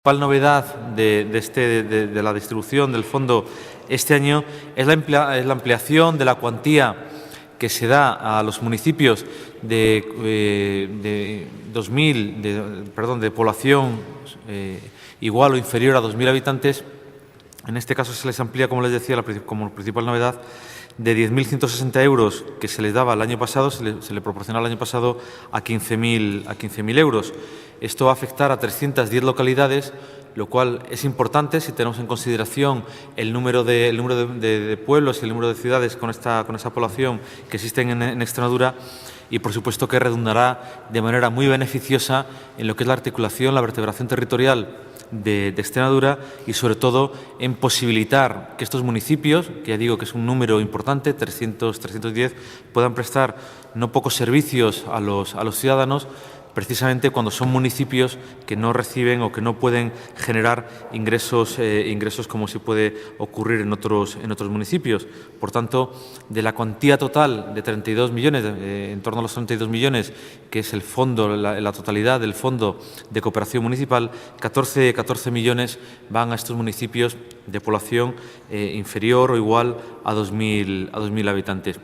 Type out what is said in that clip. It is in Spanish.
La principal novedad de la distribución del fondo este año es la ampliación de la cuantía que se da a los municipios de población igual o inferior a 2.000 habitantes. En este caso se les amplía, como les decía, como principal novedad, de 10.160 euros que se les daba el año pasado, se le proporcionaba el año pasado a 15.000 euros. Esto va a afectar a 310 localidades, lo cual es importante si tenemos en consideración el número de pueblos y el número de ciudades con esa población que existen en Extremadura, y por supuesto que redundará de manera muy beneficiosa en lo que es la articulación, la vertebración territorial de Extremadura, y sobre todo en posibilitar que estos municipios, que ya digo que es un número importante, 310, puedan prestar no pocos servicios a los ciudadanos, precisamente cuando son municipios que no reciben o que no pueden generar ingresos como se puede ocurrir en otros municipios. Por tanto, de la cuantía total de 32 millones, en torno a los 32 millones, que es el fondo, la totalidad del Fondo de Cooperación Municipal, 14 millones van a estos municipios de población inferior o igual a 2.000 habitantes.